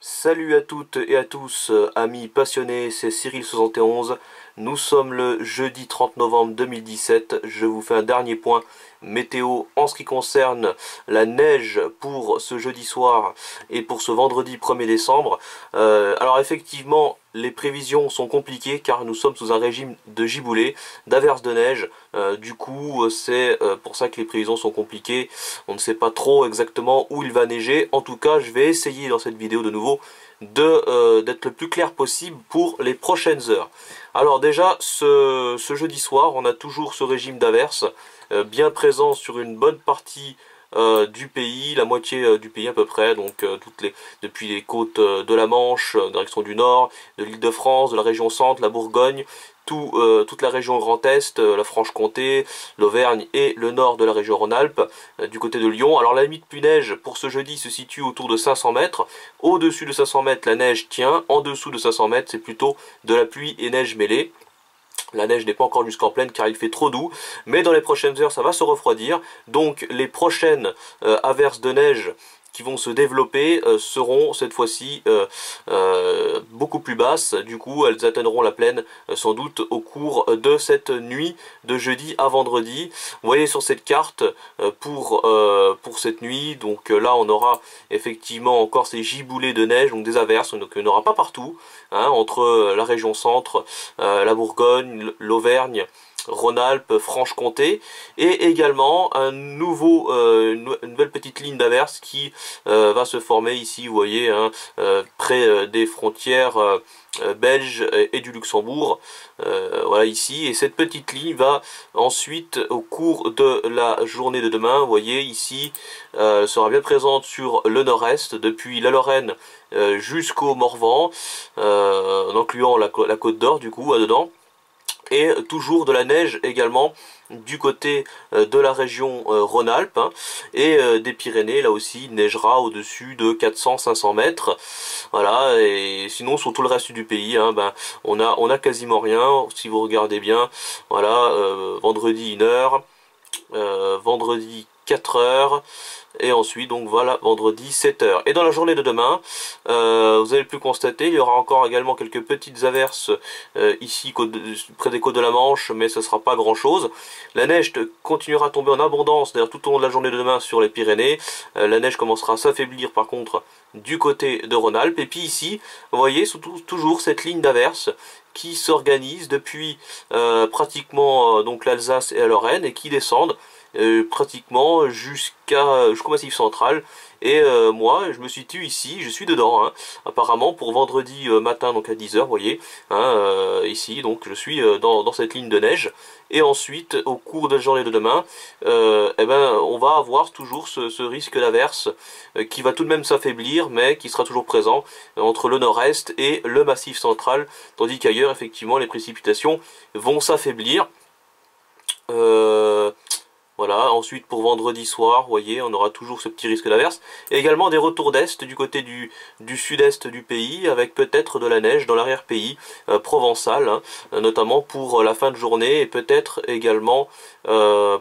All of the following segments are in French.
Salut à toutes et à tous, amis passionnés, c'est Cyril71. Nous sommes le jeudi 30 novembre 2017. Je vous fais un dernier point météo en ce qui concerne la neige pour ce jeudi soir et pour ce vendredi 1er décembre. Alors effectivement, les prévisions sont compliquées car nous sommes sous un régime de giboulée, d'averses de neige. Du coup, c'est pour ça que les prévisions sont compliquées. On ne sait pas trop exactement où il va neiger. En tout cas, je vais essayer dans cette vidéo de nouveau d'être le plus clair possible pour les prochaines heures. Alors déjà, ce jeudi soir, on a toujours ce régime d'averses bien présent sur une bonne partie du pays, la moitié du pays à peu près, donc depuis les côtes de la Manche, direction du nord, de l'Île-de-France, de la région centre, la Bourgogne, toute la région Grand Est, la Franche-Comté, l'Auvergne et le nord de la région Rhône-Alpes, du côté de Lyon. Alors la limite pluie-neige pour ce jeudi se situe autour de 500 mètres. Au-dessus de 500 mètres, la neige tient. En dessous de 500 mètres, c'est plutôt de la pluie et neige mêlée. La neige n'est pas encore jusqu'en pleine car il fait trop doux, mais dans les prochaines heures ça va se refroidir. Donc les prochaines averses de neige qui vont se développer seront cette fois-ci beaucoup plus basses. Du coup, elles atteindront la plaine sans doute au cours de cette nuit de jeudi à vendredi. Vous voyez sur cette carte pour cette nuit, donc là on aura effectivement encore ces giboulées de neige, donc des averses, donc il n'y en aura pas partout, hein, entre la région centre, la Bourgogne, l'Auvergne, Rhône-Alpes, Franche-Comté, et également une nouvelle petite ligne d'averse qui va se former ici, vous voyez, hein, près des frontières belges et du Luxembourg, voilà ici, et cette petite ligne va ensuite, au cours de la journée de demain, vous voyez ici, sera bien présente sur le nord-est, depuis la Lorraine jusqu'au Morvan, en incluant la Côte d'Or du coup, dedans. Et toujours de la neige également du côté de la région Rhône-Alpes, hein, et des Pyrénées. Là aussi il neigera au-dessus de 400-500 mètres, voilà. Et sinon sur tout le reste du pays, hein, on a quasiment rien si vous regardez bien. Voilà, vendredi 1 heure, vendredi 4 heures, et ensuite donc voilà vendredi 7 heures. Et dans la journée de demain, vous avez pu constater, il y aura encore également quelques petites averses ici près des côtes de la Manche, mais ce sera pas grand chose. La neige continuera à tomber en abondance d'ailleurs tout au long de la journée de demain sur les Pyrénées. La neige commencera à s'affaiblir par contre du côté de Rhône-Alpes. Et puis ici, vous voyez toujours cette ligne d'averse qui s'organise depuis pratiquement donc l'Alsace et la Lorraine et qui descendent pratiquement jusqu'au Massif central. Et moi je me situe ici, je suis dedans, hein, apparemment pour vendredi matin, donc à 10 heures, vous voyez, hein, ici donc je suis dans cette ligne de neige. Et ensuite au cours de la journée de demain, on va avoir toujours ce risque d'averse qui va tout de même s'affaiblir, mais qui sera toujours présent entre le nord-est et le Massif central, tandis qu'ailleurs effectivement les précipitations vont s'affaiblir. Voilà, ensuite pour vendredi soir, vous voyez, on aura toujours ce petit risque d'averse. Et également des retours d'est du côté du sud-est du pays, avec peut-être de la neige dans l'arrière-pays provençal, hein, notamment pour la fin de journée, et peut-être également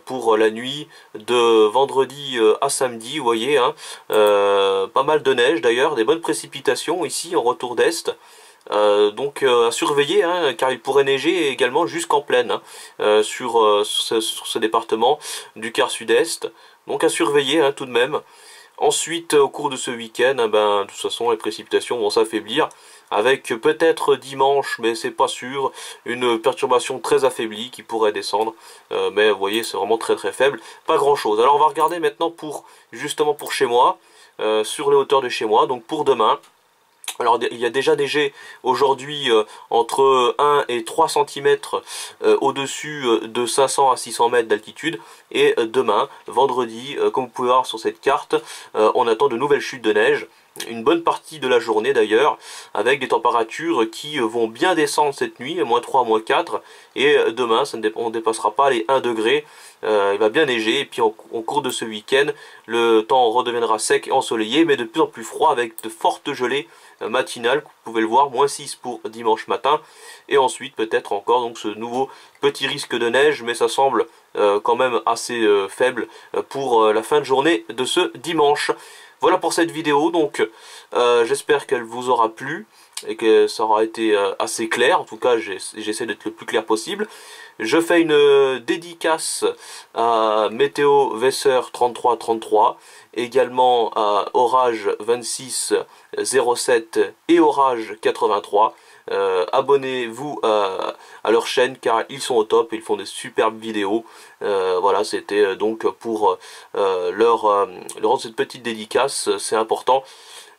pour la nuit de vendredi à samedi, vous voyez, hein, pas mal de neige d'ailleurs, des bonnes précipitations ici en retour d'est. Donc à surveiller, hein, car il pourrait neiger également jusqu'en plaine, hein, sur ce département du quart sud-est. Donc à surveiller, hein, tout de même. Ensuite, au cours de ce week-end, hein, de toute façon les précipitations vont s'affaiblir, avec peut-être dimanche, mais c'est pas sûr, une perturbation très affaiblie qui pourrait descendre. Mais vous voyez, c'est vraiment très très faible, pas grand chose. Alors on va regarder maintenant justement pour chez moi, sur les hauteurs de chez moi, donc pour demain. Alors il y a déjà neigé aujourd'hui entre 1 et 3 cm au-dessus de 500 à 600 mètres d'altitude. Et demain, vendredi, comme vous pouvez voir sur cette carte, on attend de nouvelles chutes de neige. Une bonne partie de la journée d'ailleurs, avec des températures qui vont bien descendre cette nuit, -3, -4, et demain on ne dépassera pas les 1 degré, il va bien neiger, et puis au cours de ce week-end, le temps redeviendra sec et ensoleillé, mais de plus en plus froid, avec de fortes gelées matinales, vous pouvez le voir, -6 pour dimanche matin, et ensuite peut-être encore donc ce nouveau petit risque de neige, mais ça semble quand même assez faible pour la fin de journée de ce dimanche. Voilà pour cette vidéo, donc j'espère qu'elle vous aura plu et que ça aura été assez clair. En tout cas, j'essaie d'être le plus clair possible. Je fais une dédicace à Météo Vaisseur 3333, également à Orage 2607 et Orage 83. Abonnez-vous à leur chaîne car ils sont au top, ils font des superbes vidéos. Voilà, c'était donc pour leur rendre cette petite dédicace, c'est important.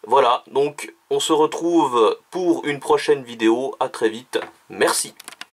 Voilà, donc on se retrouve pour une prochaine vidéo, à très vite, merci.